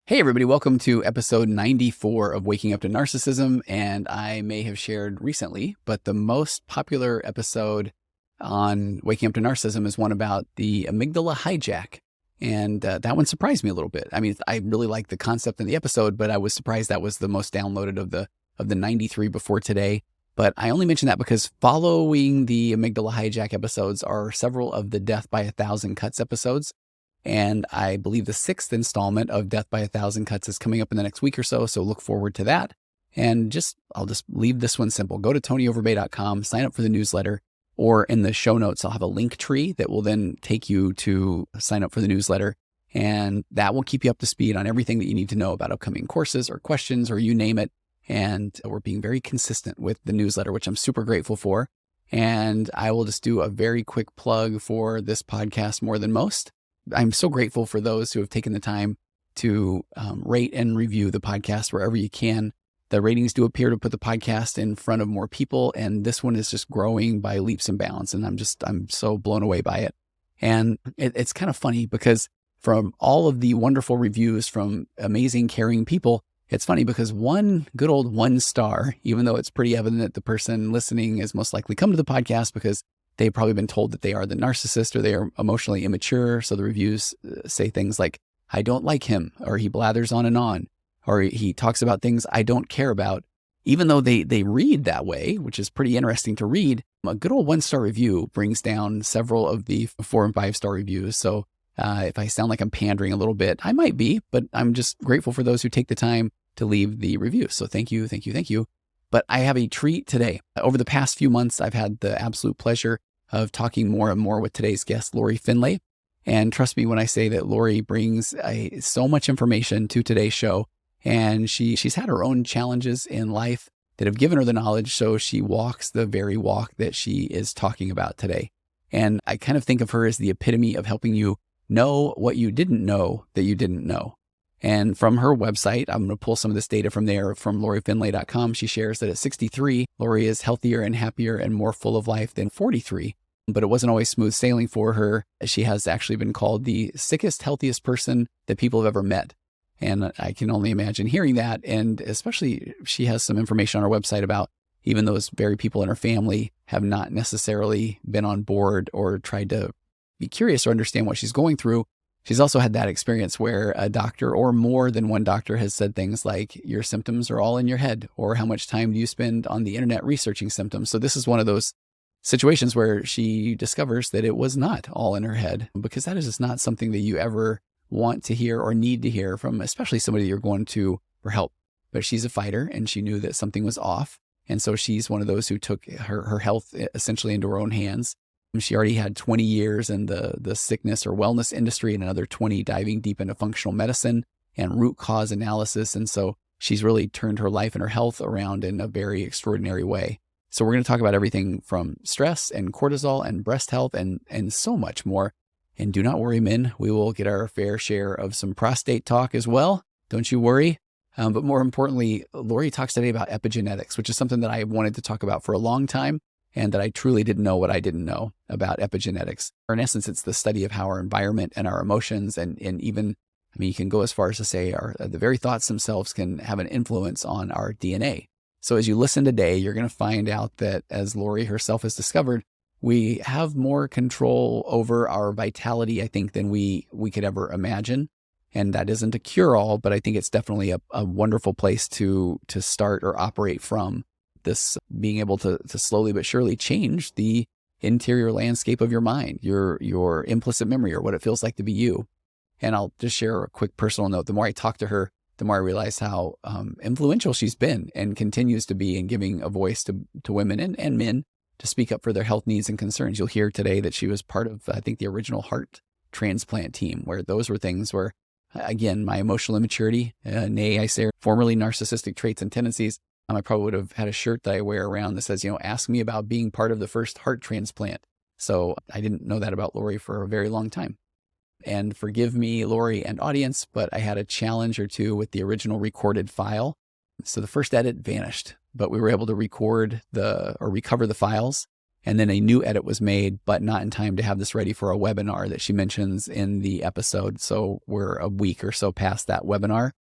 Hey everybody, welcome to episode 94 of Waking Up to Narcissism. And I may have shared recently, but the most popular episode on Waking Up to Narcissism is one about the amygdala hijack. And that one surprised me a little bit. I mean, I really liked the concept in the episode, but I was surprised that was the most downloaded of the 93 before today. But I only mention that because following the amygdala hijack episodes are several of the Death by 1,000 Cuts episodes. And I believe the 6th installment of Death by 1,000 Cuts is coming up in the next week or so. So look forward to that. And I'll just leave this one simple. Go to tonyoverbay.com, sign up for the newsletter, or in the show notes, I'll have a link tree that will then take you to sign up for the newsletter. And that will keep you up to speed on everything that you need to know about upcoming courses or questions or you name it. And we're being very consistent with the newsletter, which I'm super grateful for. And I will just do a very quick plug for this podcast more than most. I'm so grateful for those who have taken the time to rate and review the podcast wherever you can. The ratings do appear to put the podcast in front of more people, and this one is just growing by leaps and bounds, and I'm so blown away by it. And it's kind of funny because from all of the wonderful reviews from amazing, caring people, it's funny because one good old 1 star, even though it's pretty evident that the person listening is most likely come to the podcast because they've probably been told that they are the narcissist or they are emotionally immature. So the reviews say things like, I don't like him, or he blathers on, or he talks about things I don't care about. Even though they read that way, which is pretty interesting to read, a good old 1-star review brings down several of the 4 and 5-star reviews. So if I sound like I'm pandering a little bit, I might be, but I'm just grateful for those who take the time to leave the review. So thank you, thank you, thank you. But I have a treat today. Over the past few months, I've had the absolute pleasure of talking more and more with today's guest, Lori Finlay. And trust me when I say that Lori brings so much information to today's show. And she's had her own challenges in life that have given her the knowledge. So she walks the very walk that she is talking about today. And I kind of think of her as the epitome of helping you know what you didn't know that you didn't know. And from her website, I'm going to pull some of this data from there, from lorifinlay.com. She shares that at 63, Lori is healthier and happier and more full of life than 43. But it wasn't always smooth sailing for her. She has actually been called the sickest, healthiest person that people have ever met. And I can only imagine hearing that. And especially she has some information on her website about even those very people in her family have not necessarily been on board or tried to be curious or understand what she's going through. She's also had that experience where a doctor or more than one doctor has said things like, your symptoms are all in your head, or how much time do you spend on the internet researching symptoms? So this is one of those situations where she discovers that it was not all in her head, because that is just not something that you ever want to hear or need to hear from, especially somebody you're going to for help. But she's a fighter and she knew that something was off. And so she's one of those who took her health essentially into her own hands. She already had 20 years in the sickness or wellness industry and another 20 diving deep into functional medicine and root cause analysis. And so she's really turned her life and her health around in a very extraordinary way. So we're going to talk about everything from stress and cortisol and breast health and so much more. And do not worry, men, we will get our fair share of some prostate talk as well. Don't you worry. But more importantly, Lori talks today about epigenetics, which is something that I wanted to talk about for a long time, and that I truly didn't know what I didn't know about epigenetics. Or in essence, it's the study of how our environment and our emotions and even, I mean, you can go as far as to say the very thoughts themselves can have an influence on our DNA. So as you listen today, you're going to find out that, as Lori herself has discovered, we have more control over our vitality, I think, than we could ever imagine. And that isn't a cure-all, but I think it's definitely a wonderful place to start or operate from. This being able to slowly but surely change the interior landscape of your mind, your implicit memory, or what it feels like to be you. And I'll just share a quick personal note. The more I talk to her, the more I realize how influential she's been and continues to be in giving a voice to women and men to speak up for their health needs and concerns. You'll hear today that she was part of, I think, the original heart transplant team, where those were things where, again, my emotional immaturity, nay, I say, formerly narcissistic traits and tendencies, I probably would have had a shirt that I wear around that says, ask me about being part of the first heart transplant. So I didn't know that about Lori for a very long time. And forgive me, Lori and audience, but I had a challenge or two with the original recorded file. So the first edit vanished, but we were able to recover the files. And then a new edit was made, but not in time to have this ready for a webinar that she mentions in the episode. So we're a week or so past that webinar.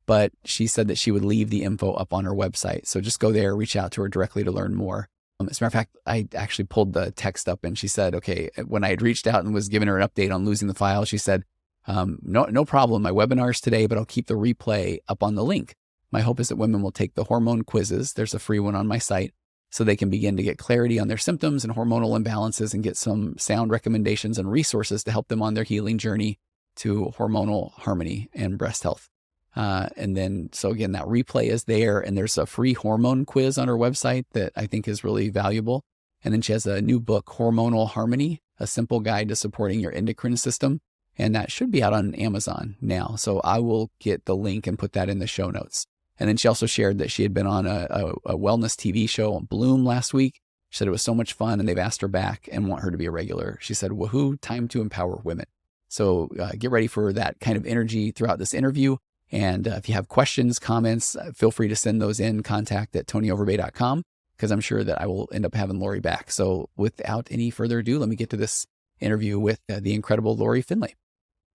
But she said that she would leave the info up on her website. So just go there, reach out to her directly to learn more. As a matter of fact, I actually pulled the text up and she said, okay, when I had reached out and was giving her an update on losing the file, she said, no problem. My webinar's today, but I'll keep the replay up on the link. My hope is that women will take the hormone quizzes. There's a free one on my site so they can begin to get clarity on their symptoms and hormonal imbalances and get some sound recommendations and resources to help them on their healing journey to hormonal harmony and breast health. And then, so again, that replay is there, and there's a free hormone quiz on her website that I think is really valuable. And then she has a new book, Hormonal Harmony, a simple guide to supporting your endocrine system. And that should be out on Amazon now. So I will get the link and put that in the show notes. And then she also shared that she had been on a wellness TV show on Bloom last week. She said it was so much fun and they've asked her back and want her to be a regular. She said, woohoo, time to empower women. So get ready for that kind of energy throughout this interview. And if you have questions, comments, feel free to send those in, contact@tonyoverbay.com, because I'm sure that I will end up having Lori back. So without any further ado, let me get to this interview with the incredible Lori Finlay.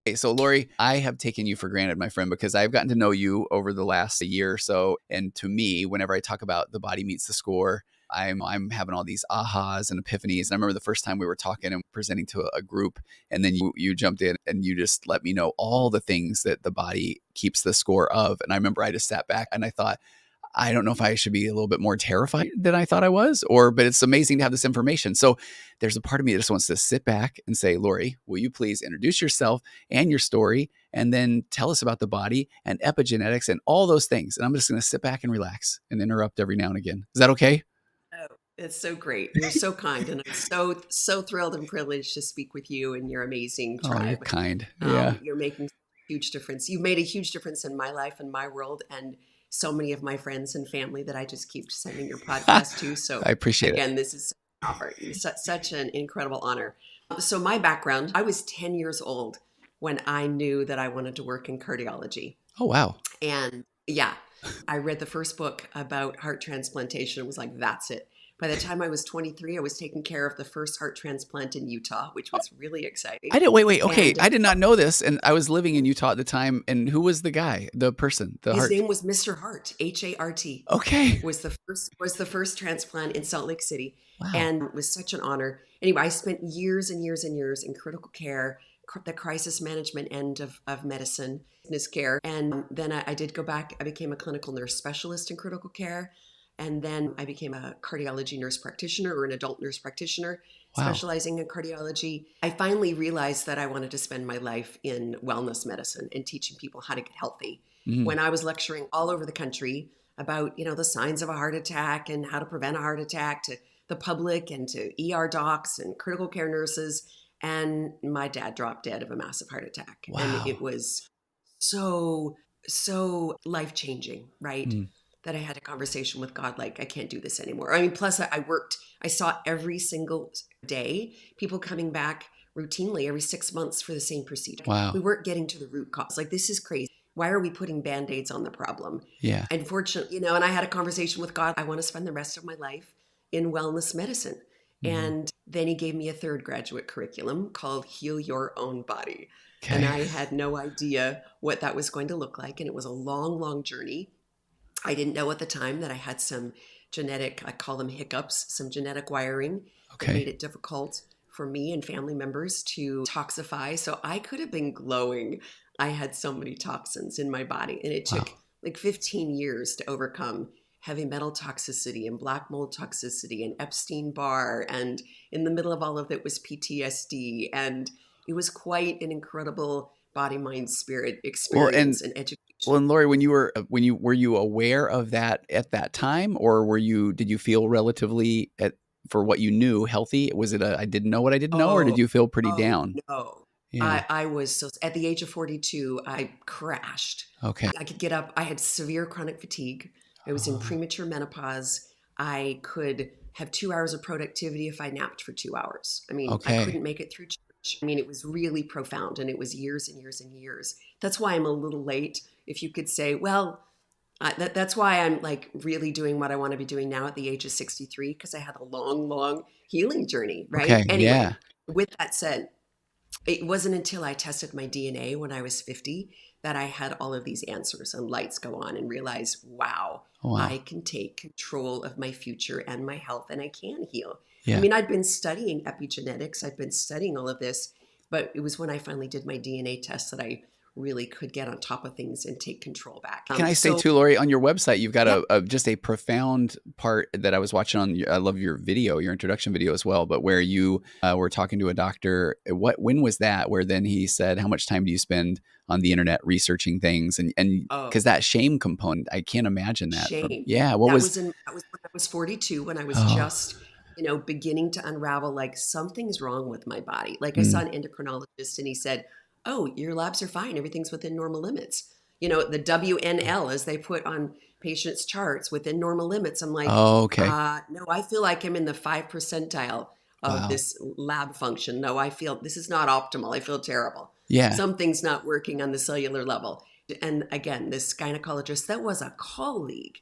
Okay, so Lori, I have taken you for granted, my friend, because I've gotten to know you over the last year or so. And to me, whenever I talk about the body meets the score, I'm having all these ahas and epiphanies. And I remember the first time we were talking and presenting to a group, and then you jumped in and you just let me know all the things that the body keeps the score of. And I remember I just sat back and I thought, I don't know if I should be a little bit more terrified than I thought I was, but it's amazing to have this information. So there's a part of me that just wants to sit back and say, Lori, will you please introduce yourself and your story, and then tell us about the body and epigenetics and all those things. And I'm just going to sit back and relax and interrupt every now and again. Is that okay? Oh, it's so great. You're so kind. And I'm so thrilled and privileged to speak with you and your amazing Oh, you're tribe. kind. Yeah. You're making a huge difference. You've made a huge difference in my life and my world and so many of my friends and family that I just keep sending your podcast to. So I appreciate it. again, this is such an incredible honor. So my background, I was 10 years old when I knew that I wanted to work in cardiology. Oh, wow. And yeah, I read the first book about heart transplantation and was like, that's it. By the time I was 23, I was taking care of the first heart transplant in Utah, which was really exciting. Wait. Okay. And I did not know this. And I was living in Utah at the time. And who was the guy, the person, the his heart? name was Mr. Hart, Hart. Okay. Was the first transplant in Salt Lake City. Wow. And it was such an honor. Anyway, I spent years and years and years in critical care, the crisis management end of medicine, business care. And then I did go back. I became a clinical nurse specialist in critical care. And then I became a cardiology nurse practitioner or an adult nurse practitioner, Wow. specializing in cardiology. I finally realized that I wanted to spend my life in wellness medicine and teaching people how to get healthy. Mm. When I was lecturing all over the country about, the signs of a heart attack and how to prevent a heart attack to the public and to ER docs and critical care nurses. And my dad dropped dead of a massive heart attack. Wow. And it was so life-changing, right? Mm. That I had a conversation with God, like, I can't do this anymore. I mean, plus I saw every single day people coming back routinely every 6 months for the same procedure. Wow. We weren't getting to the root cause. Like, this is crazy. Why are we putting Band-Aids on the problem? Yeah. Unfortunately, and I had a conversation with God. I want to spend the rest of my life in wellness medicine. Mm-hmm. And then he gave me a third graduate curriculum called Heal Your Own Body. Okay. And I had no idea what that was going to look like. And it was a long, long journey. I didn't know at the time that I had some genetic, I call them hiccups, some genetic wiring that made it difficult for me and family members to toxify. So I could have been glowing. I had so many toxins in my body, and it took like 15 years to overcome heavy metal toxicity and black mold toxicity and Epstein-Barr. And in the middle of all of it was PTSD. And it was quite an incredible body, mind, spirit experience and education. Well, and Lori, were you aware of that at that time, or did you feel relatively for what you knew healthy? Was it I didn't know what I didn't know, or did you feel pretty down? No, yeah. I was at the age of 42, I crashed. Okay. I could get up. I had severe chronic fatigue. I was in premature menopause. I could have 2 hours of productivity if I napped for 2 hours. I mean, I couldn't make it through church. I mean, it was really profound, and it was years and years and years. That's why I'm a little late. If you could say, well, That's why I'm like really doing what I want to be doing now at the age of 63, because I had a long, long healing journey, right? Okay. Anyway, Yeah. with that said, it wasn't until I tested my DNA when I was 50 that I had all of these answers and lights go on and realize, wow, Oh, wow. I can take control of my future and my health and I can heal. I Yeah. mean, I'd been studying epigenetics, I'd been studying all of this, but it was when I finally did my DNA test that I really could get on top of things and take control back. Can I say So, too, Lori, on your website, you've got yeah. just a profound part that I was watching I love your video, your introduction video as well, but where you were talking to a doctor. When was that? Where then he said, how much time do you spend on the internet researching things? And Oh, because that shame component, I can't imagine that shame. yeah. What That was, was that was when I was 42, when I was oh, just, beginning to unravel like something's wrong with my body. Like I saw mm, an endocrinologist and he said, "Oh, your labs are fine. Everything's within normal limits." The WNL, as they put on patients' charts, within normal limits. I'm like, oh, okay. no, I feel like I'm in the 5 percentile of Wow. this lab function. No, I feel this is not optimal. I feel terrible. Yeah. Something's not working on the cellular level. And again, this gynecologist that was a colleague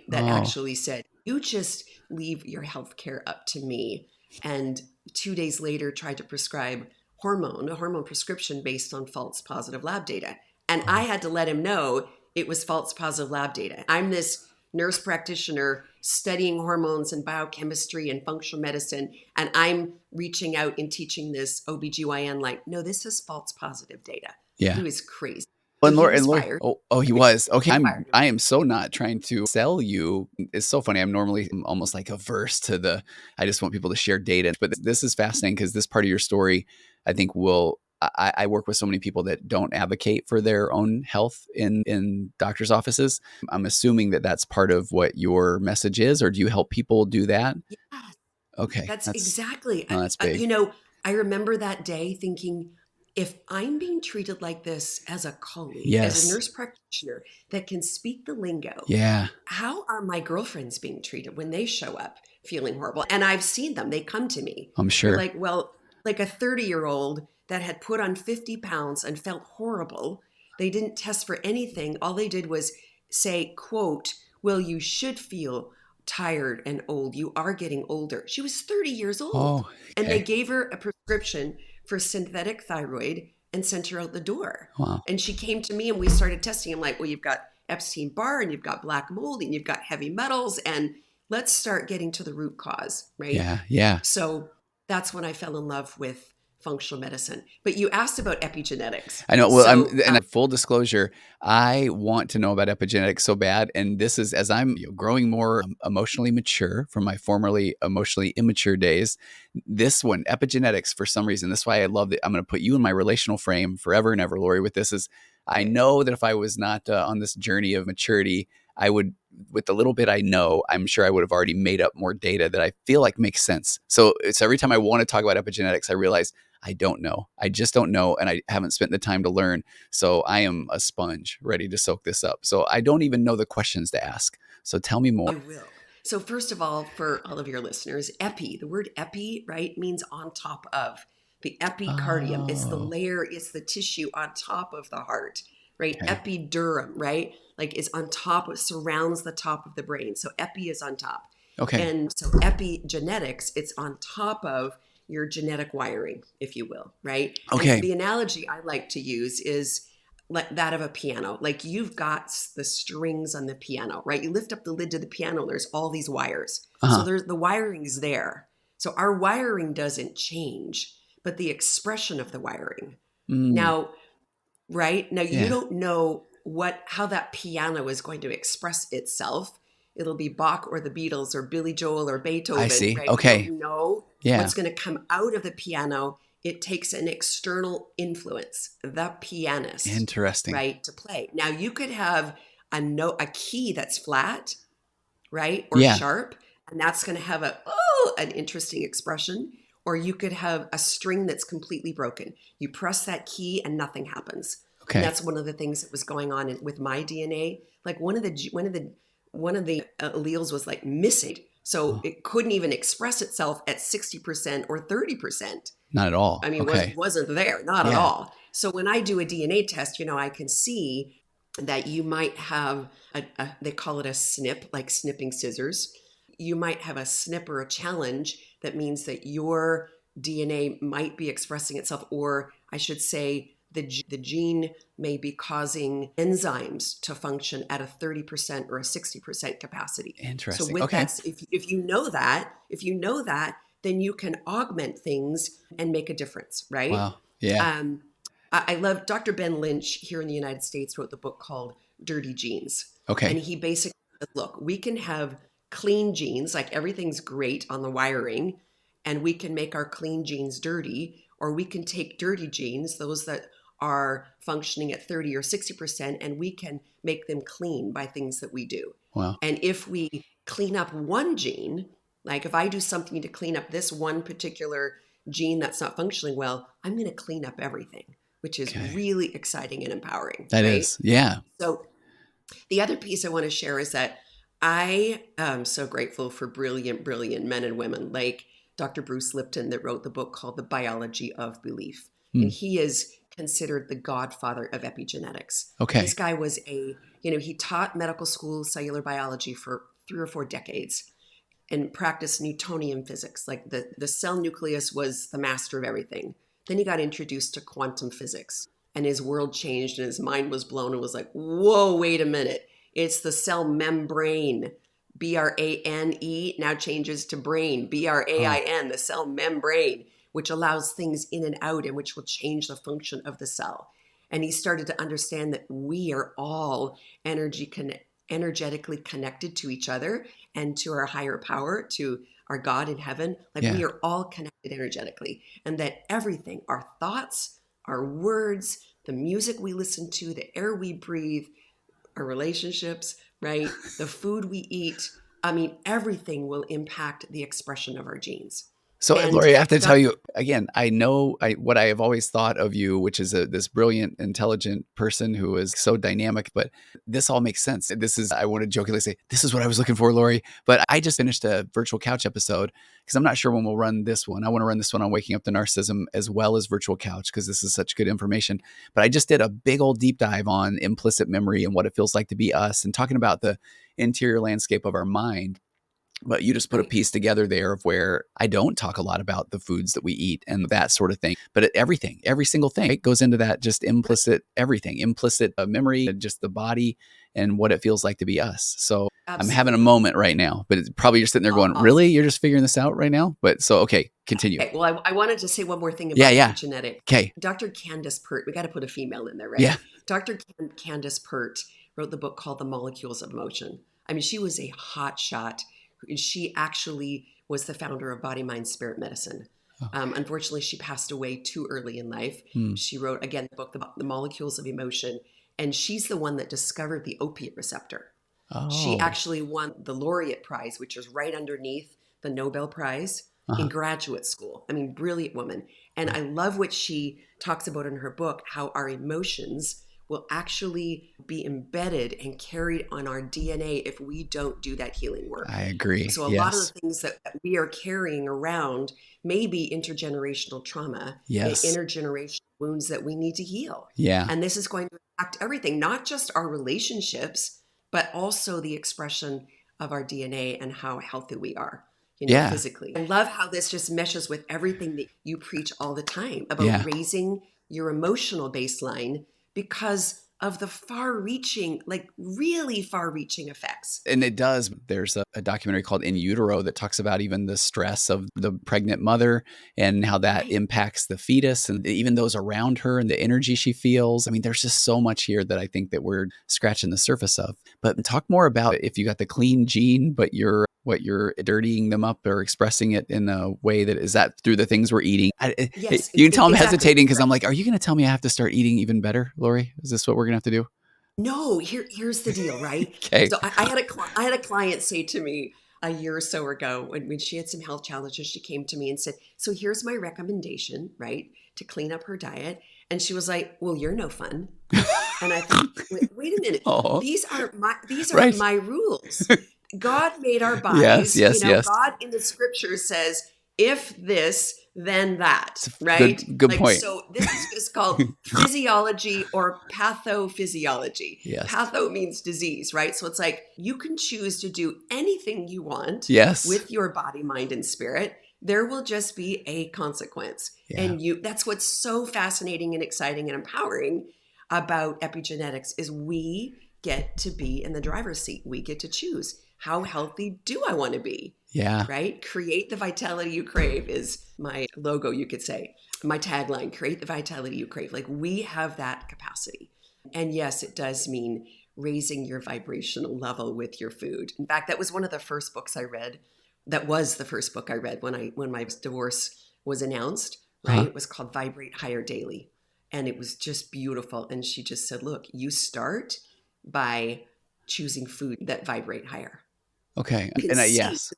that Oh, actually said, "You just leave your health care up to me." And 2 days later, tried to prescribe a hormone prescription based on false positive lab data. And I oh, had to let him know it was false positive lab data. I'm this nurse practitioner studying hormones and biochemistry and functional medicine. And I'm reaching out and teaching this OBGYN like, no, this is false positive data. He yeah. was crazy. Well, So he And was Lori, fired. oh, he was. Okay. He fired him. I am so not trying to sell you. It's so funny. I'm normally almost like averse to I just want people to share data. But this is fascinating because this part of your story, I think I work with so many people that don't advocate for their own health in doctor's offices. I'm assuming that that's part of what your message is, or do you help people do that? Yeah, Okay. that's exactly. That's big. I remember that day thinking, if I'm being treated like this as a colleague, as a Yes. nurse practitioner that can speak the lingo, Yeah. how are my girlfriends being treated when they show up feeling horrible? And I've seen them, they come to me. I'm They're sure. like, well, like a 30-year-old that had put on 50 pounds and felt horrible. They didn't test for anything. All they did was say, quote, "Well, you should feel tired and old. You are getting older." She was 30 years old. Oh, And they okay. gave her a prescription for synthetic thyroid and sent her out the door. Wow. And she came to me and we started testing. I'm like, well, you've got Epstein-Barr and you've got black mold and you've got heavy metals. And let's start getting to the root cause, right? Yeah. Yeah. So that's when I fell in love with functional medicine. But you asked about epigenetics. I know. Well, So full disclosure, I want to know about epigenetics so bad. And this is as I'm growing more emotionally mature from my formerly emotionally immature days. This one, epigenetics, for some reason, this is why I love it. I'm going to put you in my relational frame forever and ever, Lori, with this is I okay, know that if I was not on this journey of maturity, I would, with the little bit I know, I'm sure I would have already made up more data that I feel like makes sense. So it's every time I want to talk about epigenetics, I realize I don't know. I just don't know. And I haven't spent the time to learn. So I am a sponge ready to soak this up. So I don't even know the questions to ask. So tell me more. I will. So first of all, for all of your listeners, the word epi, right, means on top of. The epicardium is the Oh, layer, it's the tissue on top of the heart, right? okay. Epidurum, right? Like is on top, surrounds the top of the brain. So epi is on top. Okay. And so epigenetics, it's on top of your genetic wiring, if you will, right? And Okay. the analogy I like to use is like that of a piano. Like you've got the strings on the piano, right? You lift up the lid to the piano, there's all these wires. So Uh-huh. there's the wiring's there. So our wiring doesn't change, but the expression of the wiring. Mm, Now, right? Now you yeah. don't know how that piano is going to express itself. It'll be Bach or the Beatles or Billy Joel or I Beethoven, see. right? We Okay. don't know Yeah. what's going to come out of the piano. It takes an external influence, the pianist, Interesting. right, to play. Now you could have a key that's flat, right, or Yeah. sharp, and that's going to have an interesting expression. Or you could have a string that's completely broken. You press that key and nothing happens. And Okay. that's one of the things that was going on with my DNA. Like one of the alleles was like missing, so Oh, it couldn't even express itself at 60% or 30%. not at all. I mean, Okay. wasn't there, not at Yeah. all. So when I do a DNA test, I can see that you might have they call it a snip, like snipping scissors. You might have a snip or a challenge that means that your DNA might be expressing itself, or I should say, the gene may be causing enzymes to function at a 30% or a 60% capacity. So Interesting. with Okay. that, if you know that, then you can augment things and make a difference, right? Wow. Yeah. I love Dr. Ben Lynch here in the United States wrote the book called Dirty Genes. And Okay. he basically said, look, we can have clean genes, like everything's great on the wiring, and we can make our clean genes dirty, or we can take dirty genes, those that are functioning at 30 or 60%, and we can make them clean by things that we do. Wow. And if we clean up one gene, like if I do something to clean up this one particular gene that's not functioning well, I'm going to clean up everything, which is Okay. really exciting and empowering, That right? is. Yeah. So the other piece I want to share is that I am so grateful for brilliant, brilliant men and women like Dr. Bruce Lipton that wrote the book called The Biology of Belief. And he is considered the godfather of epigenetics. Okay. This guy was he taught medical school cellular biology for 3 or 4 decades and practiced Newtonian physics. Like the cell nucleus was the master of everything. Then he got introduced to quantum physics and his world changed and his mind was blown and was like, whoa, wait a minute. It's the cell membrane. BRANE now changes to brain. BRAIN, the cell membrane, which allows things in and out and which will change the function of the cell. And he started to understand that we are all energetically connected to each other and to our higher power, to our God in heaven. Like we are all connected energetically, and that everything, our thoughts, our words, the music we listen to, the air we breathe, our relationships, right? The food we eat. I mean, everything will impact the expression of our genes. So, And Lori, I have to tell you again, I know what I have always thought of you, which is this brilliant, intelligent person who is so dynamic, but this all makes sense. I want to jokingly say, this is what I was looking for, Lori. But I just finished a virtual couch episode because I'm not sure when we'll run this one. I want to run this one on waking up to narcissism as well as virtual couch because this is such good information. But I just did a big old deep dive on implicit memory and what it feels like to be us and talking about the interior landscape of our mind. But you just put a piece together there of where I don't talk a lot about the foods that we eat and that sort of thing. But everything, every single thing, it goes into that just implicit everything, implicit memory, just the body and what it feels like to be us. So I'm having a moment right now, but it's probably you're sitting there going, really? You're just figuring this out right now? But so, okay, continue. Okay, well, I wanted to say one more thing about epigenetics. Okay. Dr. Candace Pert, we got to put a female in there, right? Yeah. Dr. Candace Pert wrote the book called The Molecules of Motion. I mean, she was a hot shot. She actually was the founder of Body, Mind, Spirit Medicine. Unfortunately, she passed away too early in life. She wrote, again, the book, The Molecules of Emotion, and she's the one that discovered the opiate receptor. She actually won the Laureate Prize, which is right underneath the Nobel Prize in graduate school. I mean, brilliant woman. And I love what she talks about in her book, how our emotions will actually be embedded and carried on our DNA if we don't do that healing work. I agree. So a lot of the things that we are carrying around may be intergenerational trauma, intergenerational wounds that we need to heal. Yeah. And this is going to impact everything, not just our relationships, but also the expression of our DNA and how healthy we are, physically. I love how this just meshes with everything that you preach all the time about raising your emotional baseline because of the far-reaching, like really far-reaching effects. And it does. There's a documentary called In Utero that talks about even the stress of the pregnant mother and how that impacts the fetus and even those around her and the energy she feels. I mean, there's just so much here that I think that we're scratching the surface of. But talk more about if you got the clean gene, but you're dirtying them up or expressing it in a way is that through the things we're eating? Yes. You can tell I'm hesitating because I'm like, are you going to tell me I have to start eating even better, Lori? Is this what we're going to have to do? No, here's the deal, right? Okay. So I had a client say to me a year or so ago when she had some health challenges, she came to me and said, so here's my recommendation, right, to clean up her diet. And she was like, well, you're no fun. And I thought, wait a minute. These aren't my rules. God made our bodies. Yes. God in the scripture says, if this, then that, It's a right? good Like, point. so this is just called physiology or pathophysiology. Yes. Patho means disease, right? So it's like you can choose to do anything you want Yes. with your body, mind, and spirit. There will just be a consequence. Yeah. And that's what's so fascinating and exciting and empowering about epigenetics is we get to be in the driver's seat. We get to choose, how healthy do I want to be? Yeah. Right? Create the vitality you crave is my logo, you could say. My tagline, create the vitality you crave. Like, we have that capacity. And yes, it does mean raising your vibrational level with your food. In fact, that was one of the first books I read. That was the first book I read when my divorce was announced, right? Uh-huh. It was called Vibrate Higher Daily. And it was just beautiful. And she just said, look, you start by choosing food that vibrate higher. Okay. We can And see, yes.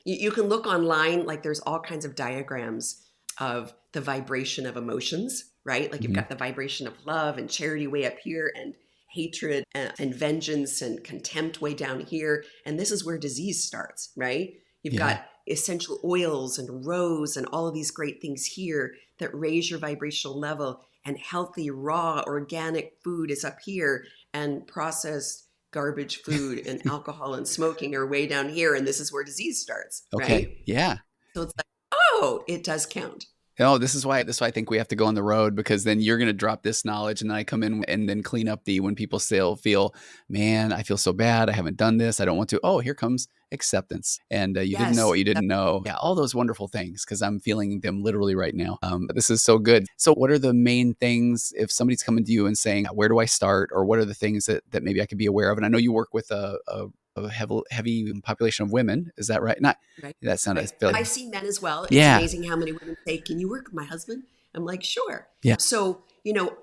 you can look online, like there's all kinds of diagrams of the vibration of emotions, right? Like you've Mhm. got the vibration of love and charity way up here, and hatred and vengeance and contempt way down here. And this is where disease starts, right? You've Yeah. got essential oils and rose and all of these great things here that raise your vibrational level, and healthy, raw, organic food is up here, and processed garbage food and alcohol and smoking are way down here, and this is where disease starts, Okay. right? Yeah. So it's like, oh, it does count. No, this is why I think we have to go on the road, because then you're going to drop this knowledge and then I come in and then clean up when people still feel, man, I feel so bad. I haven't done this. I don't want to. Oh, here comes acceptance. And you didn't know Yes. what you didn't know. Yeah. All those wonderful things, because I'm feeling them literally right now. This is so good. So what are the main things if somebody's coming to you and saying, where do I start? Or what are the things that maybe I could be aware of? And I know you work with a heavy population of women. Is that right? Not Right. that sounded, I Right. feel And like, I see men as well. It's yeah. amazing how many women say, can you work with my husband? I'm like, sure. Yeah. So,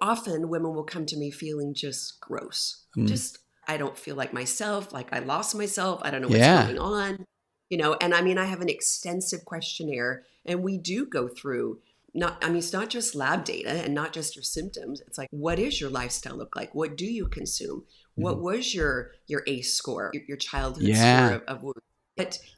often women will come to me feeling just gross. Mm. Just, I don't feel like myself, like I lost myself. I don't know what's Yeah. going on. And I mean, I have an extensive questionnaire, and we do go through it's not just lab data and not just your symptoms. It's like, what is your lifestyle look like? What do you consume? What Mhm. was your ACE score, your childhood score Yeah. of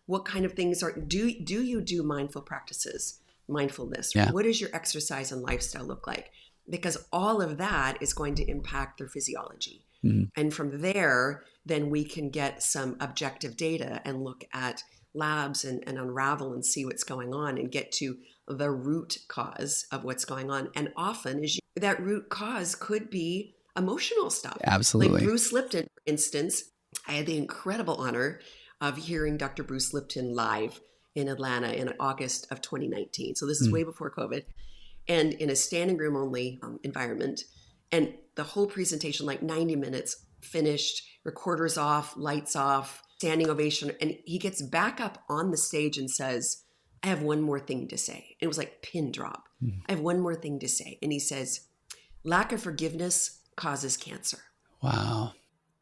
what kind of things do you do mindful practices, mindfulness? Yeah. What does your exercise and lifestyle look like? Because all of that is going to impact their physiology. Mhm. And from there, then we can get some objective data and look at labs and unravel and see what's going on and get to the root cause of what's going on. And often that root cause could be emotional stuff. Like Absolutely. Bruce Lipton, for instance, I had the incredible honor of hearing Dr. Bruce Lipton live in Atlanta in August of 2019. So this is Mm. way before COVID, and in a standing room only environment. And the whole presentation, like 90 minutes, finished, recorders off, lights off, standing ovation. And he gets back up on the stage and says, I have one more thing to say. It was like pin drop. Mm. I have one more thing to say. And he says, lack of forgiveness causes cancer. Wow. I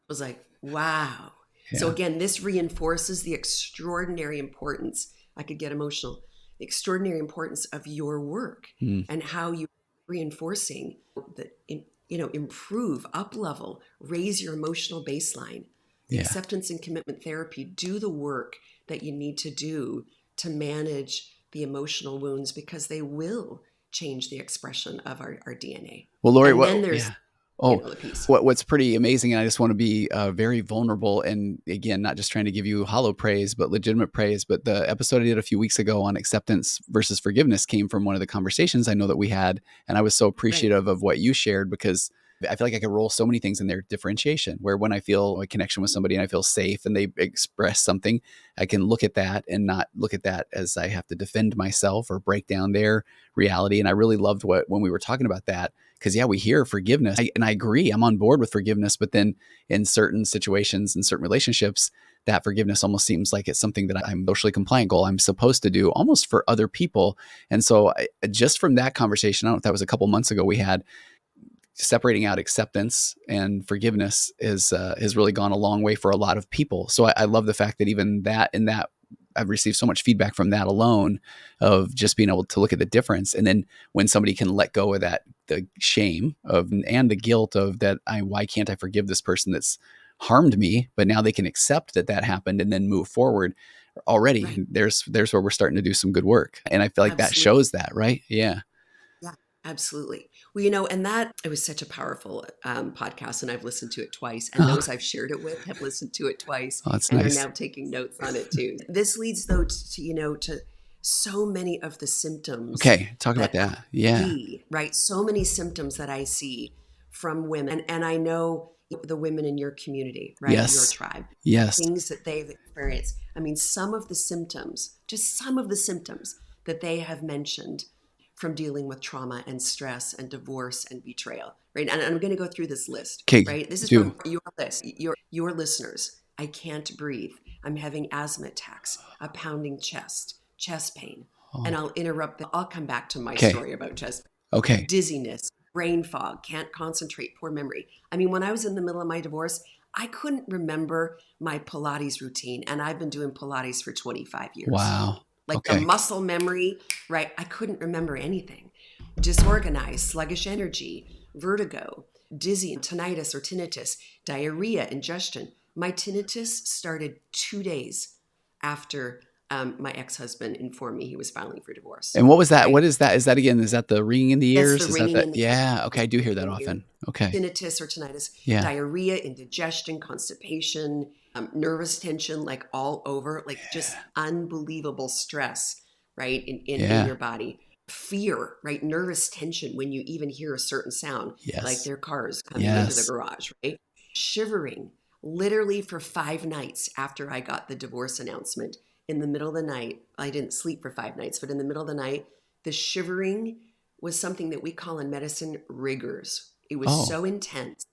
was like, wow. So Yeah. again, this reinforces the extraordinary importance. I could get emotional. The extraordinary importance of your work Mm. and how you reinforcing that, improve, up level, raise your emotional baseline. The Yeah. acceptance and commitment therapy, do the work that you need to do to manage the emotional wounds, because they will change the expression of our DNA. Well, Lori, And then there's, yeah. Oh, the piece. what's pretty amazing, and I just want to be very vulnerable, and again, not just trying to give you hollow praise, but legitimate praise. But the episode I did a few weeks ago on acceptance versus forgiveness came from one of the conversations I know that we had, and I was so Right. appreciative of what you shared, because I feel like I could roll so many things in there. Differentiation, where when I feel a connection with somebody and I feel safe and they express something, I can look at that and not look at that as I have to defend myself or break down their reality. And I really loved when we were talking about that. Because yeah, we hear forgiveness, and I agree. I'm on board with forgiveness, but then in certain situations, in certain relationships, that forgiveness almost seems like it's something that I'm socially compliant goal I'm supposed to do almost for other people. And so just from that conversation, I don't know if that was a couple months ago, we had separating out acceptance and forgiveness has really gone a long way for a lot of people. So I love the fact that even that in that I've received so much feedback from that alone, of just being able to look at the difference. And then when somebody can let go of that, the shame of and the guilt of that, why can't I forgive this person that's harmed me? But now they can accept that happened and then move forward. already. Right. And there's where we're starting to do some good work. And I feel like that Absolutely. shows that, right? Yeah. Yeah, absolutely. Well, and it was such a powerful podcast, and I've listened to it twice. And Oh, those I've shared it with have listened to it twice that's and are nice. now taking notes on it too. This leads, though, to so many of the symptoms Okay. Talk about that I that. Yeah. see, right? So many symptoms that I see from women. And I know the women in your community, right? Your Yes. tribe, Yes. things that they've experienced. I mean, just some of the symptoms that they have mentioned from dealing with trauma and stress and divorce and betrayal, right? And I'm going to go through this list, Okay. right? This is Do. from your list, your listeners. I can't breathe. I'm having asthma attacks, a pounding chest pain. And Oh, I'll interrupt. I'll come back to my okay. story about chest Okay. dizziness, brain fog, can't concentrate, poor memory. I mean, when I was in the middle of my divorce, I couldn't remember my Pilates routine. And I've been doing Pilates for 25 years. Wow. Like the Okay. muscle memory, right? I couldn't remember anything. Disorganized, sluggish energy, vertigo, dizzy, tinnitus or tinnitus, diarrhea, ingestion. My tinnitus started 2 days after my ex-husband informed me he was filing for divorce, And what was that? right? What is that? Is that again? Is that the ringing in the That's the ears? Is that ringing that? in the ear. Yeah. Okay. It's I do the hear ringing that in the ear. often. Okay. Tinnitus or tinnitus, Yeah. diarrhea, indigestion, constipation, nervous tension, like all over, like just unbelievable stress, right? In Yeah. your body. Fear, right? Nervous tension when you even hear a certain sound, like Yes. their cars coming into the Yes. garage, right? Shivering, literally for 5 nights after I got the divorce announcement. In the middle of the night, I didn't sleep for 5 nights, but in the middle of the night, the shivering was something that we call in medicine rigors. It was Oh, so intense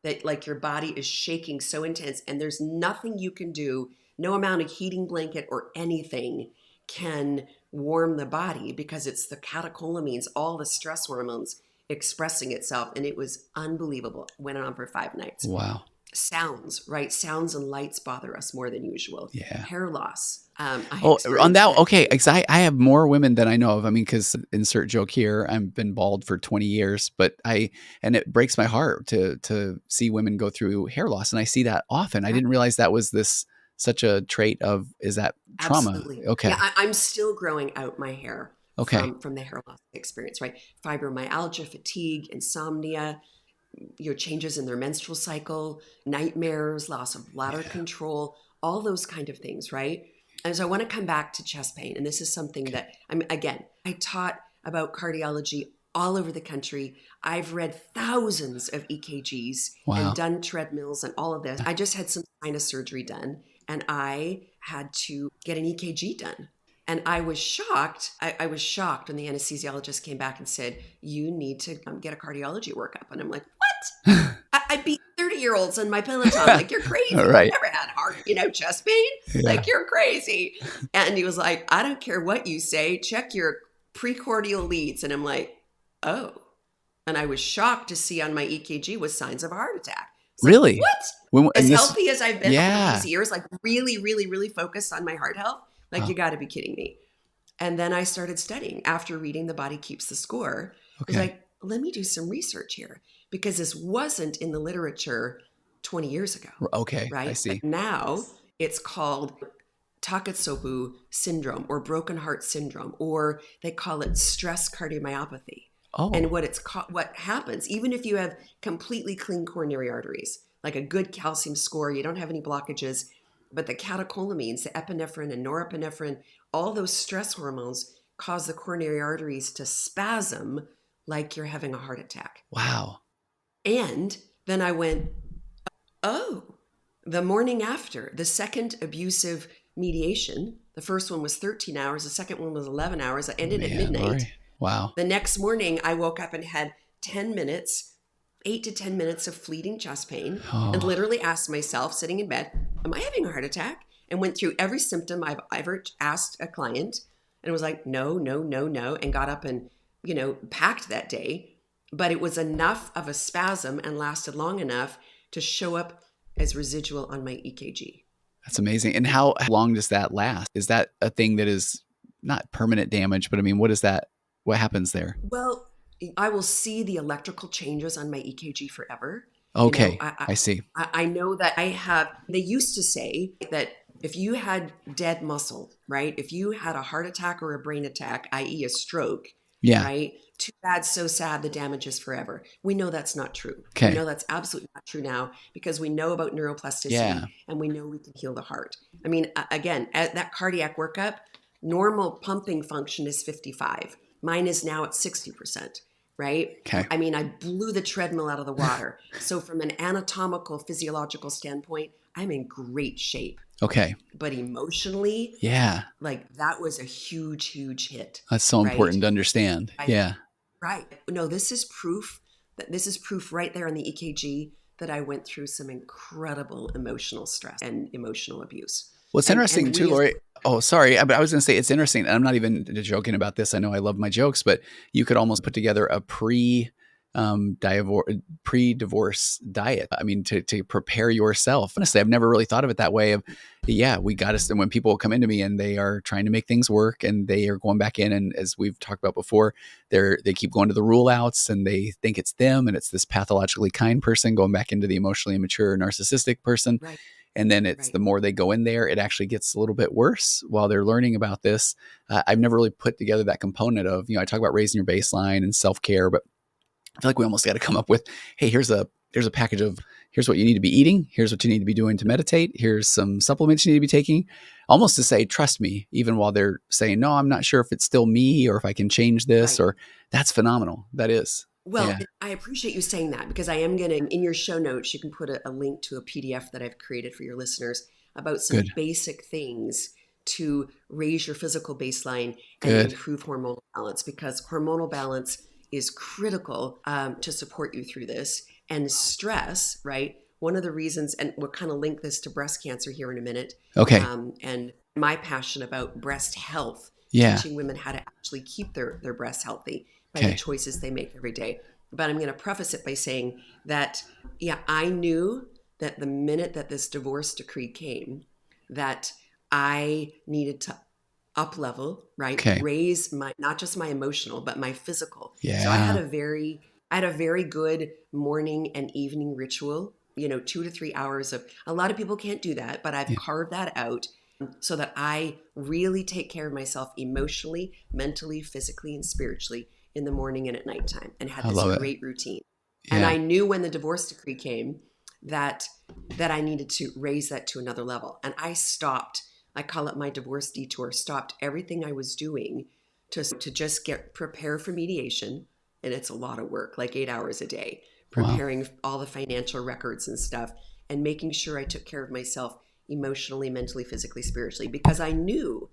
that like your body is shaking so intense and there's nothing you can do. No amount of heating blanket or anything can warm the body because it's the catecholamines, all the stress hormones expressing itself. And it was unbelievable. Went on for 5 nights. wow. Sounds, right? Sounds and lights bother us more than usual. Yeah. Hair loss. I Oh, on experienced that, that okay, too. because I have more women than I know of. I mean, because insert joke here, I've been bald for 20 years, but and it breaks my heart to see women go through hair loss, and I see that often. I Yeah, didn't realize that was such a trait of, is that trauma? absolutely. Yeah, Okay, I'm still growing out my hair okay, from the hair loss experience, right? Fibromyalgia, fatigue, insomnia, changes in their menstrual cycle, nightmares, loss of bladder yeah, control, all those kind of things, right? And so I want to come back to chest pain. And this is something okay, that I taught about cardiology all over the country. I've read thousands of EKGs and wow, done treadmills and all of this. I just had some sinus surgery done and I had to get an EKG done. And I was shocked. I was shocked when the anesthesiologist came back and said, "You need to get a cardiology workup." And I'm like, "What? I beat 30-year-olds on my Peloton. Like, you're all crazy. I've right, never had chest pain. yeah, Like, you're crazy." And he was like, "I don't care what you say. Check your precordial leads." And I'm like, "Oh." And I was shocked to see on my EKG was signs of a heart attack. It's like, really? what? And As this, healthy as I've been all yeah, these years, like really, really, really focused on my heart health. Like, oh, you got to be kidding me. And then I started studying after reading The Body Keeps the Score. I was okay, like, let me do some research here because this wasn't in the literature 20 years ago, okay, I right? But see. now it's called Takotsubo syndrome or broken heart syndrome, or they call it stress cardiomyopathy. And Oh, what happens, even if you have completely clean coronary arteries, like a good calcium score, you don't have any blockages, but the catecholamines, the epinephrine and norepinephrine, all those stress hormones cause the coronary arteries to spasm like you're having a heart attack. wow, And then I went, oh, the morning after the second abusive mediation, the first one was 13 hours, the second one was 11 hours. I ended at man, midnight. Lori, wow, The next morning, I woke up and had 10 minutes, 8 to 10 minutes of fleeting chest pain, and oh, literally asked myself, sitting in bed, am I having a heart attack? And went through every symptom I've ever asked a client and was like, no, no, no, no, and got up and, packed that day. But it was enough of a spasm and lasted long enough to show up as residual on my EKG. that's amazing. And how long does that last? Is that a thing that is not permanent damage, but I mean, what is that? What happens there? Well, I will see the electrical changes on my EKG forever. Okay, I see. I know that they used to say that if you had dead muscle, right? If you had a heart attack or a brain attack, i.e. a stroke, Yeah. right? Too bad, so sad, the damage is forever. We know that's not true. We Okay. know that's absolutely not true now because we know about neuroplasticity Yeah. and we know we can heal the heart. I mean, again, at that cardiac workup, normal pumping function is 55. Mine is now at 60%, right? Okay. I mean, I blew the treadmill out of the water. So from an anatomical, physiological standpoint, I'm in great shape. Okay. But emotionally, Yeah. like that was a huge, huge hit, That's so right? important to understand. Yeah. Right. No, this is proof right there on the EKG that I went through some incredible emotional stress and emotional abuse. Well, it's interesting And too, we as Lori. Oh, sorry. But I was going to say it's interesting. And I'm not even joking about this. I know I love my jokes, but you could almost put together a pre-divorce diet. I mean, to prepare yourself. Honestly, I've never really thought of it that way. We got to. When people come into me and they are trying to make things work, and they are going back in, and as we've talked about before, they keep going to the rule outs, and they think it's them, and it's this pathologically kind person going back into the emotionally immature narcissistic person. right, And then it's right, the more they go in there, it actually gets a little bit worse while they're learning about this. I've never really put together that component of, I talk about raising your baseline and self-care, but I feel like we almost got to come up with, hey, here's a package of, here's what you need to be eating. Here's what you need to be doing to meditate. Here's some supplements you need to be taking, almost to say, trust me, even while they're saying, no, I'm not sure if it's still me or if I can change this, right. or that's phenomenal. That is. Well, Yeah. I appreciate you saying that because I am going to, in your show notes, you can put a link to a PDF that I've created for your listeners about some Good. basic things to raise your physical baseline and Good. improve hormonal balance because hormonal balance is critical to support you through this. And stress, right? One of the reasons, and we'll kind of link this to breast cancer here in a minute, Okay. and my passion about breast health, Yeah. teaching women how to actually keep their breasts healthy by the Okay. choices they make every day. But I'm going to preface it by saying that, yeah, I knew that the minute that this divorce decree came, that I needed to up level, right? Okay. Raise my, not just my emotional, but my physical. So Yeah. I had a very good morning and evening ritual, 2 to 3 hours of, a lot of people can't do that, but I've Yeah. carved that out so that I really take care of myself emotionally, mentally, physically, and spiritually in the morning and at nighttime, and had I this love it. great routine. And Yeah. I knew when the divorce decree came that I needed to raise that to another level. And I stopped, I call it my divorce detour, stopped everything I was doing to just prepare for mediation. And it's a lot of work, like 8 hours a day, Wow. preparing all the financial records and stuff, and making sure I took care of myself emotionally, mentally, physically, spiritually, because I knew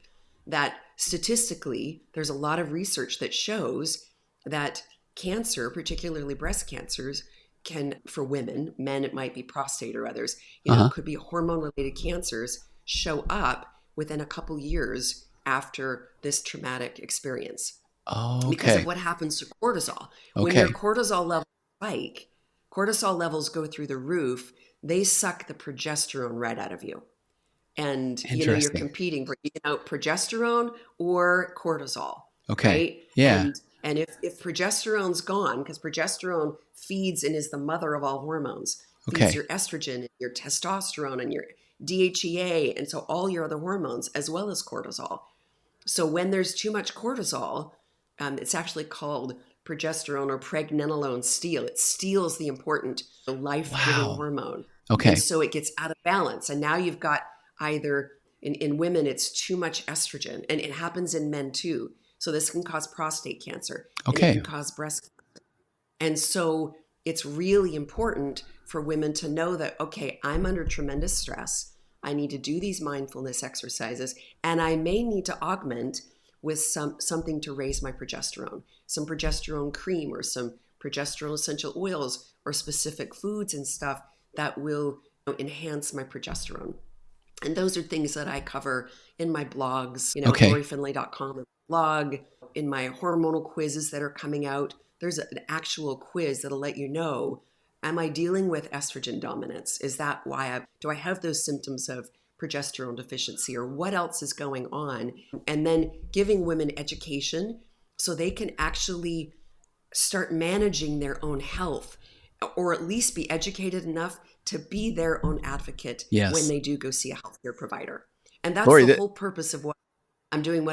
that statistically, there's a lot of research that shows that cancer, particularly breast cancers, can, for women, men, it might be prostate or others, Uh-huh. it could be hormone related cancers, show up within a couple years after this traumatic experience Oh, because of okay. what happens to cortisol. When your Okay. cortisol levels spike, cortisol levels go through the roof, they suck the progesterone right out of you. And you're Interesting. competing for progesterone or cortisol, Okay. right? Yeah. And if progesterone's gone, because progesterone feeds and is the mother of all hormones, feeds Okay. your estrogen and your testosterone and your DHEA, and so all your other hormones as well as cortisol. So when there's too much cortisol, it's actually called progesterone or pregnenolone steal. It steals the important life-giving Wow. hormone. And Okay. so it gets out of balance. And now you've got either, in women, it's too much estrogen. And it happens in men too. So this can cause prostate cancer and it Okay. can cause breast cancer. And so it's really important for women to know that, okay, I'm under tremendous stress. I need to do these mindfulness exercises, and I may need to augment with something to raise my progesterone, some progesterone cream or some progesterone essential oils or specific foods and stuff that will enhance my progesterone. And those are things that I cover in my blogs, Okay. lorifinlay.com blog, in my hormonal quizzes that are coming out. There's an actual quiz that'll let you know, am I dealing with estrogen dominance? Is that why do I have those symptoms of progesterone deficiency, or what else is going on? And then giving women education so they can actually start managing their own health, or at least be educated enough to be their own advocate when Yes. they do go see a healthcare provider. And that's Lori, the whole purpose of what I'm doing,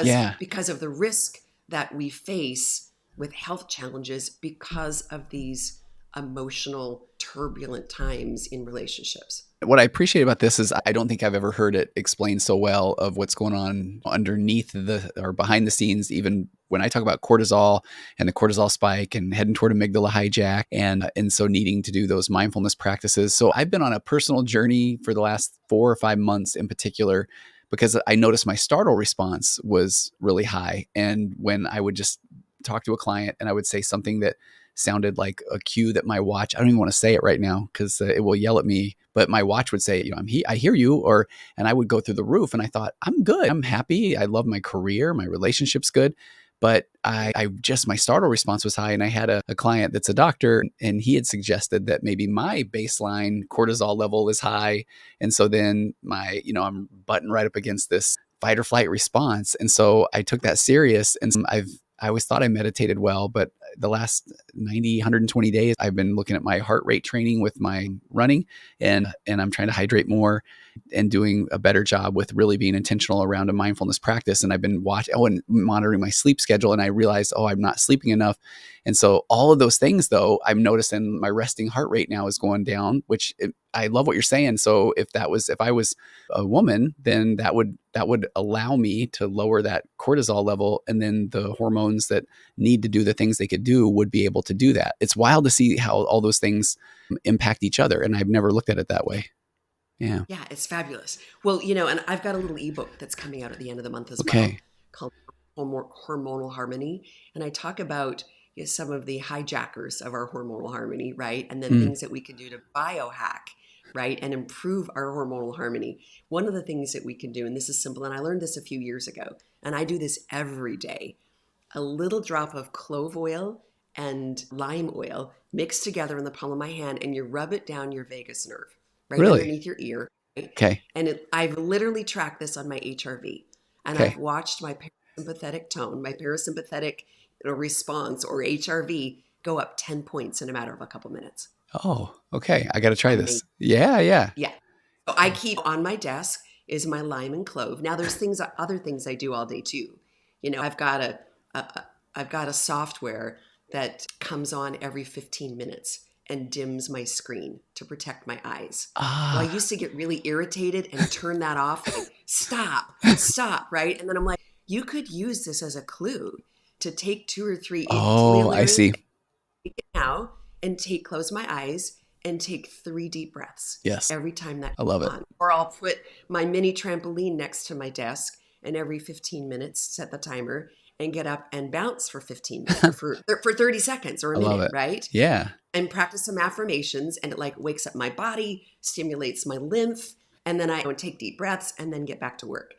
yeah. because of the risk that we face with health challenges because of these emotional turbulent times in relationships. What I appreciate about this is I don't think I've ever heard it explained so well of what's going on underneath or behind the scenes, even when I talk about cortisol and the cortisol spike and heading toward amygdala hijack and so needing to do those mindfulness practices. So I've been on a personal journey for the last 4 or 5 months in particular because I noticed my startle response was really high. And when I would just talk to a client and I would say something that sounded like a cue that my watch, I don't even want to say it right now because it will yell at me, but my watch would say, I hear you, and I would go through the roof and I thought, I'm good. I'm happy. I love my career. My relationship's good. But my startle response was high. And I had a client that's a doctor and he had suggested that maybe my baseline cortisol level is high. And so then I'm butting right up against this fight or flight response. And so I took that serious. And I always thought I meditated well, but the last 90, 120 days, I've been looking at my heart rate training with my running and I'm trying to hydrate more and doing a better job with really being intentional around a mindfulness practice. And I've been and monitoring my sleep schedule. And I realized, I'm not sleeping enough. And so all of those things, though, I'm noticing my resting heart rate now is going down, which I love what you're saying. So if I was a woman, then that would allow me to lower that cortisol level. And then the hormones that need to do the things they could do would be able to do that. It's wild to see how all those things impact each other. And I've never looked at it that way. Yeah. Yeah, it's fabulous. Well, and I've got a little ebook that's coming out at the end of the month as well Okay. called Hormonal Harmony. And I talk about some of the hijackers of our hormonal harmony, right? And then things that we can do to biohack, right? And improve our hormonal harmony. One of the things that we can do, and this is simple, and I learned this a few years ago, and I do this every day, a little drop of clove oil and lime oil mixed together in the palm of my hand, and you rub it down your vagus nerve, right Really? underneath your ear. Right? Okay. And I've literally tracked this on my HRV, and Okay. I've watched my parasympathetic response, or HRV, go up 10 points in a matter of a couple minutes. Oh, okay. I got to try this. Amazing. Yeah. Yeah. Yeah. So I keep on my desk is my lime and clove. Now there's other things I do all day too. I've got a software that comes on every 15 minutes and dims my screen to protect my eyes. Well, I used to get really irritated and turn that off. Like, stop, right? And then I'm like, you could use this as a clue to take 2 or 3. I see. Take it now and close my eyes and take 3 deep breaths. Yes. Every time that I love comes it. on. Or I'll put my mini trampoline next to my desk and every 15 minutes set the timer and get up and bounce for 15 minutes for 30 seconds or a I love minute, it. right? Yeah. And practice some affirmations, and it wakes up my body, stimulates my lymph, and then I go and take deep breaths and then get back to work.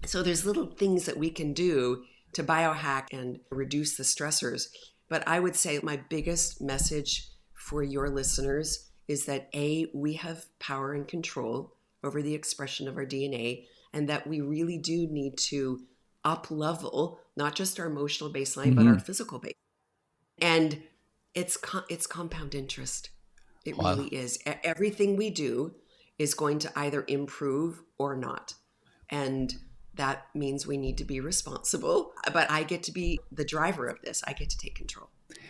So there's little things that we can do to biohack and reduce the stressors. But I would say my biggest message for your listeners is that we have power and control over the expression of our DNA, and that we really do need to up level not just our emotional baseline, but our physical baseline. And it's compound interest. It Wow. really is. Everything we do is going to either improve or not. And that means we need to be responsible. But I get to be the driver of this. I get to take control.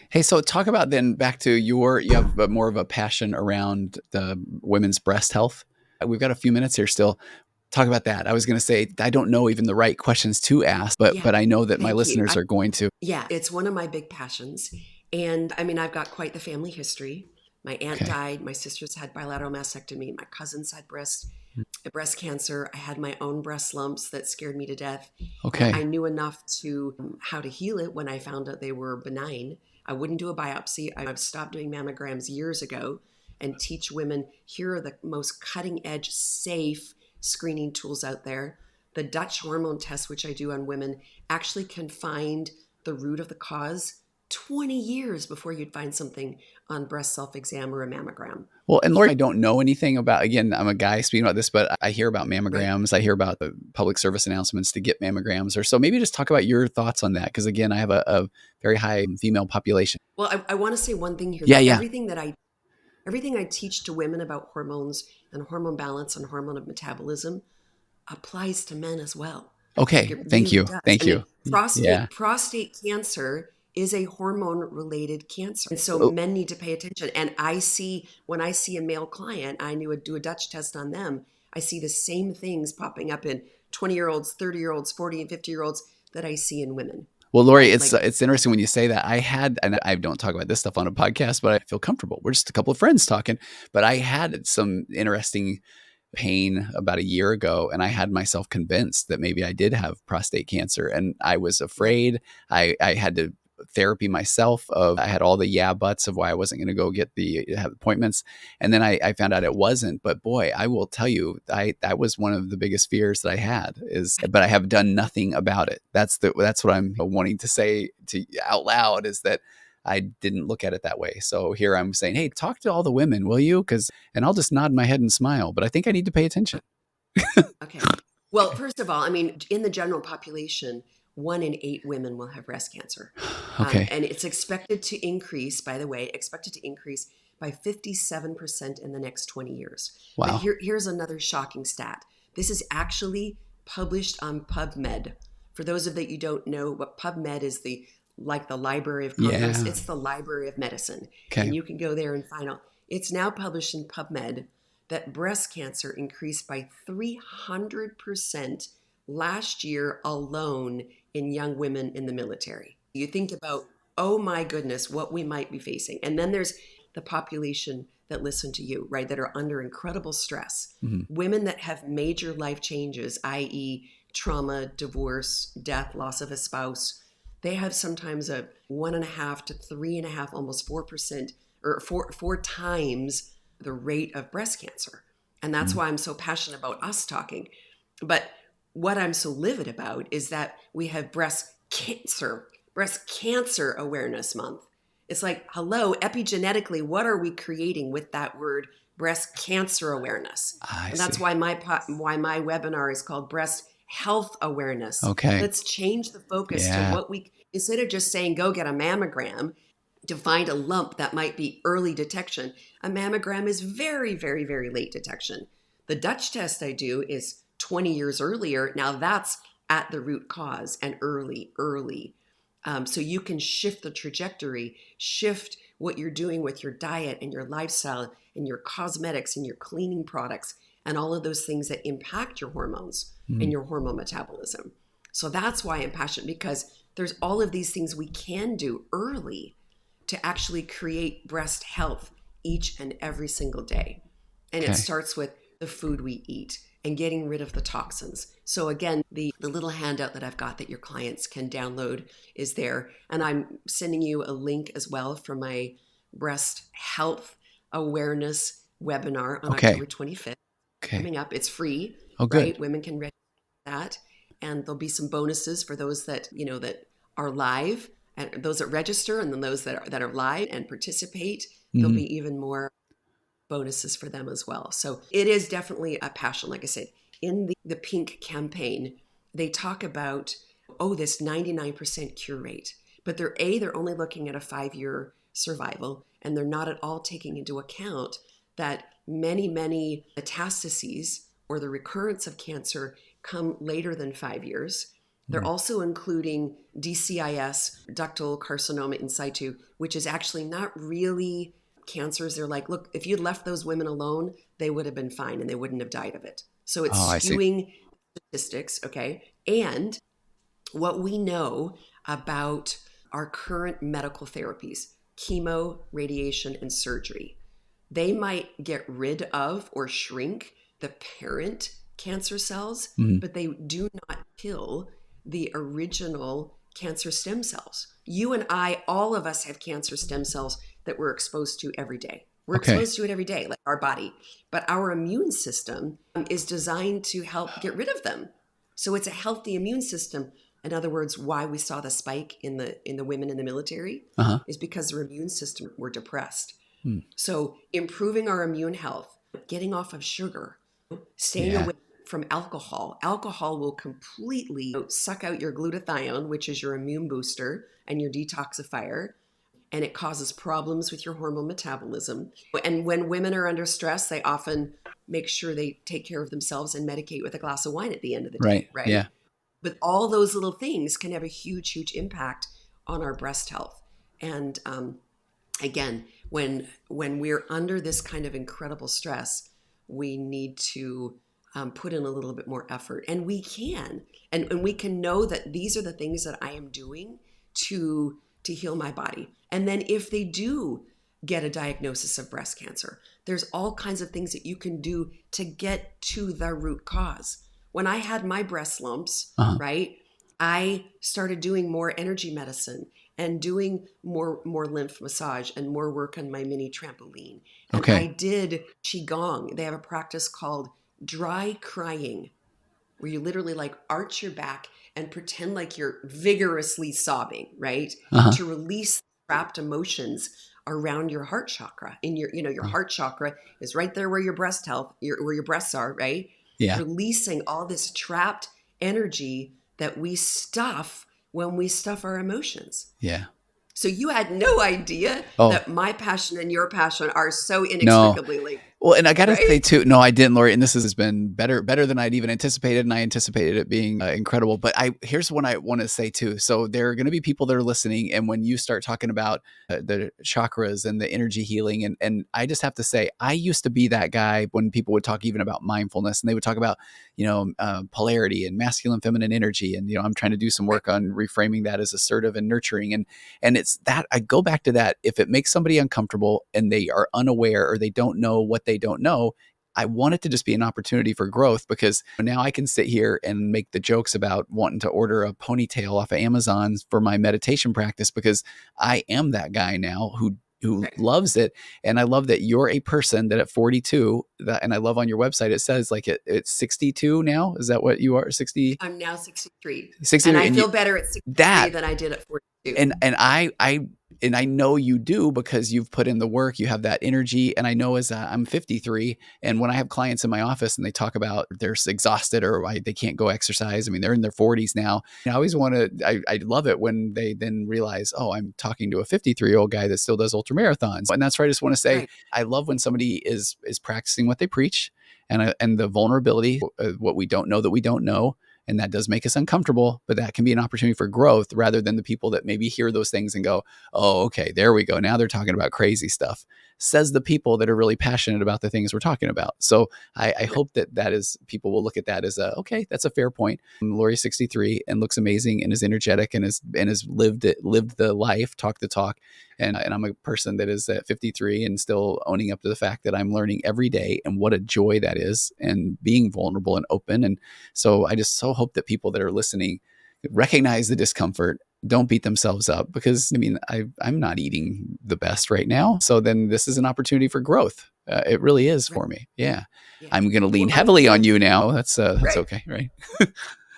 Hey, so talk about then back to you have more of a passion around the women's breast health. We've got a few minutes here still. Talk about that. I was going to say, I don't know even the right questions to ask, but I know that my listeners are going to. Yeah, it's one of my big passions. And I mean, I've got quite the family history. My aunt died. My sisters had bilateral mastectomy. My cousins had breast cancer. I had my own breast lumps that scared me to death. Okay. I knew enough to how to heal it when I found out they were benign. I wouldn't do a biopsy. I've stopped doing mammograms years ago and teach women, here are the most cutting edge, safe screening tools out there. The Dutch hormone test, which I do on women, actually can find the root of the cause 20 years before you'd find something on breast self-exam or a mammogram. Well, and Lori, I don't know anything about, again, I'm a guy speaking about this, but I hear about mammograms. Right. I hear about the public service announcements to get mammograms or so. Maybe just talk about your thoughts on that. Because again, I have a very high female population. Well, I want to say one thing here. Yeah. everything I teach to women about hormones and hormone balance and hormone metabolism applies to men as well. Like Okay. it Thank really you. does. Thank I mean, you. Yeah. prostate cancer is a hormone related cancer. And so Oh, men need to pay attention. And when I see a male client, do a Dutch test on them. I see the same things popping up in 20-year-olds, 30-year-olds, 40 and 50-year-olds that I see in women. well, Lori, Right? it's Like, it's interesting when you say that. And I don't talk about this stuff on a podcast, but I feel comfortable. We're just a couple of friends talking. But I had some interesting pain about a year ago, and I had myself convinced that maybe I did have prostate cancer, and I was yep. afraid. I had to therapy myself. I had all the yeah buts of why I wasn't going to go have appointments, and then I found out it wasn't. But boy, I will tell you, that was one of the biggest fears that I had. But I have done nothing about it. That's what I'm wanting to say to out loud, is that I didn't look at it that way. So here I'm saying, hey, talk to all the women, will you? And I'll just nod my head and smile, but I think I need to pay attention. Okay. Well, first of all, I mean, in the general population, 1 in 8 women will have breast cancer. Okay. And it's expected to increase, by the way, by 57% in the next 20 years. But Wow. here's another shocking stat. This is actually published on PubMed. For those of that you don't know, what PubMed is, like the Library of Congress, Yeah. it's the Library of Medicine. Okay. And you can go there and find out. It's now published in PubMed that breast cancer increased by 300% last year alone in young women in the military. You think about, oh my goodness, what we might be facing. And then there's the population that listen to you, right, that are under incredible stress. Mm-hmm. Women that have major life changes, i.e., trauma, divorce, death, loss of a spouse, they have sometimes a 1.5 to 3.5, almost 4%, or four times the rate of breast cancer. And that's Mm-hmm. why I'm so passionate about us talking. But what I'm so livid about is that we have breast cancer awareness month. It's like, hello, epigenetically, what are we creating with that word, breast cancer awareness? I And that's see. why my webinar is called breast health awareness. Okay. Let's change the focus to Yeah. instead of just saying, go get a mammogram to find a lump that might be early detection. A mammogram is very, very, very late detection. The Dutch test I do is 20 years earlier. Now that's at the root cause and early. So you can shift the trajectory, shift what you're doing with your diet and your lifestyle and your cosmetics and your cleaning products and all of those things that impact your hormones and your hormone metabolism. So that's why I'm passionate, because there's all of these things we can do early to actually create breast health each and every single day. And it Okay. starts with the food we eat and getting rid of the toxins. So again, the little handout that I've got that your clients can download is there. And I'm sending you a link as well for my breast health awareness webinar on Okay. October 25th. Okay. Coming up. It's free, Oh, good. right? Women can register that. And there'll be some bonuses for those that, that are live, and those that register, and then those that are live and participate. There'll Mm-hmm. be even more bonuses for them as well. So it is definitely a passion. Like I said, in the pink campaign, they talk about, this 99% cure rate, but they're only looking at a 5-year survival, and they're not at all taking into account that many, many metastases or the recurrence of cancer come later than 5 years. They're also including DCIS, ductal carcinoma in situ, which is actually not really cancers. They're like, look, if you'd left those women alone, they would have been fine and they wouldn't have died of it. So it's Oh, I see. skewing statistics, okay? And what we know about our current medical therapies, chemo, radiation, and surgery, they might get rid of or shrink the parent cancer cells, Mm-hmm. but they do not kill the original cancer stem cells. You and I, all of us have cancer stem cells that we're exposed to every day. We're Okay. exposed to it every day, like our body. But our immune system is designed to help get rid of them. So it's a healthy immune system. In other words, why we saw the spike in the women in the military Uh-huh. is because their immune system were depressed. Hmm. So improving our immune health, getting off of sugar, staying Yeah. away from alcohol. Alcohol will completely suck out your glutathione, which is your immune booster and your detoxifier. and it causes problems with your hormone metabolism. And when women are under stress, they often make sure they take care of themselves and medicate with a glass of wine at the end of the day, Right. right? Yeah. But all those little things can have a huge, huge impact on our breast health. And again, when we're under this kind of incredible stress, we need to put in a little bit more effort, and we can, and we can know that these are the things that I am doing to heal my body. And then if they do get a diagnosis of breast cancer, there's all kinds of things that you can do to get to the root cause. When I had my breast lumps, right, I started doing more energy medicine and doing more lymph massage and more work on my mini trampoline. And Okay. I did qigong. They have a practice called dry crying, where you literally like arch your back and pretend like you're vigorously sobbing, right? To release trapped emotions around your heart chakra. In your, your heart chakra is right there where your breast health, where your breasts are, right? Yeah. Releasing all this trapped energy that we stuff when we stuff our emotions. Yeah. So you had no idea that my passion and your passion are so inextricably linked. Well, and I got to right? say too, no, I didn't, Lori, and this has been better than I'd even anticipated, and I anticipated it being incredible. But here's what I want to say too. So there are going to be people that are listening, and when you start talking about the chakras and the energy healing, and I just have to say, I used to be that guy when people would talk even about mindfulness, and they would talk about polarity and masculine, feminine energy, and I'm trying to do some work on reframing that as assertive and nurturing, and it's that I go back to that. If it makes somebody uncomfortable and they are unaware or they don't know what they don't know, I want it to just be an opportunity for growth, because now I can sit here and make the jokes about wanting to order a ponytail off of Amazon for my meditation practice, because I am that guy now who loves it. And I love that you're a person that at 42, and I love on your website, it says like it's 62 now. Is that what you are? 60? I'm now 63. 63. And I feel better at 63 than I did at 42. And I know you do, because you've put in the work, you have that energy. And I know as I'm 53, and when I have clients in my office and they talk about they're exhausted or they can't go exercise, I mean, they're in their 40s now. And I always I love it when they then realize, oh, I'm talking to a 53-year-old guy that still does ultra marathons. And that's where I just want to say, I love when somebody is practicing what they preach, and the vulnerability, what we don't know that we don't know. And that does make us uncomfortable, but that can be an opportunity for growth, rather than the people that maybe hear those things and go, oh, okay, there we go. Now they're talking about crazy stuff. Says the people that are really passionate about the things we're talking about. So I hope that is, people will look at that as okay, that's a fair point. Lori's 63 and looks amazing and is energetic and has lived the life, talked the talk. And I'm a person that is at 53 and still owning up to the fact that I'm learning every day, and what a joy that is, and being vulnerable and open. And so I just so hope that people that are listening recognize the discomfort, don't beat themselves up, because I mean, I'm not eating the best right now. So then this is an opportunity for growth. It really is for me. Yeah. I'm going to lean heavily on you now. That's okay. Right.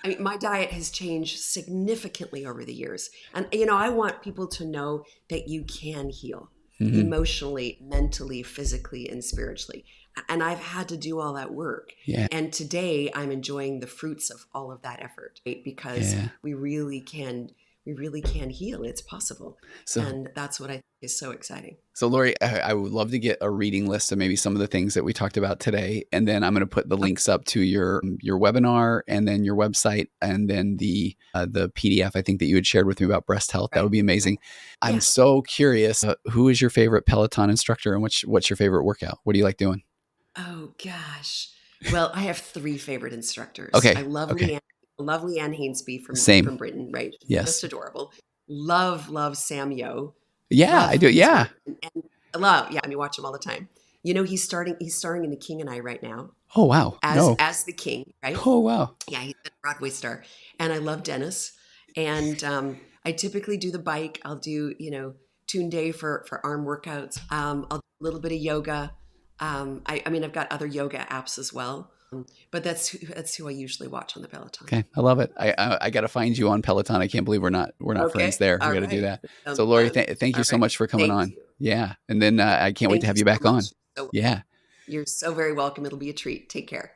I mean, my diet has changed significantly over the years. And, I want people to know that you can heal emotionally, mentally, physically, and spiritually. And I've had to do all that work. Yeah. And today I'm enjoying the fruits of all of that effort, right? Because we really can heal. It's possible. And that's what I think is so exciting. So Lori, I would love to get a reading list of maybe some of the things that we talked about today. And then I'm going to put the links up to your webinar, and then your website, and then the PDF I think that you had shared with me about breast health. That would be amazing. Right. I'm so curious, who is your favorite Peloton instructor, and what's your favorite workout? What do you like doing? Oh gosh. Well, I have 3 favorite instructors. Okay. I love Leanne Hainsby from Britain, right? Yes. Just adorable. Love Sam Yo. Yeah, I do. Yeah. And I mean, watch him all the time. He's starring in The King and I right now. Oh, wow. As the king, right? Oh, wow. Yeah, he's a Broadway star. And I love Dennis. And I typically do the bike. I'll do, Tune Day for arm workouts. I'll do a little bit of yoga. I mean, I've got other yoga apps as well. But that's who I usually watch on the Peloton. Okay, I love it. I got to find you on Peloton. I can't believe we're not friends there. We got to do that. So Lori, thank you so much for coming on. Yeah, and then I can't wait to have you back on. Yeah, you're so very welcome. It'll be a treat. Take care.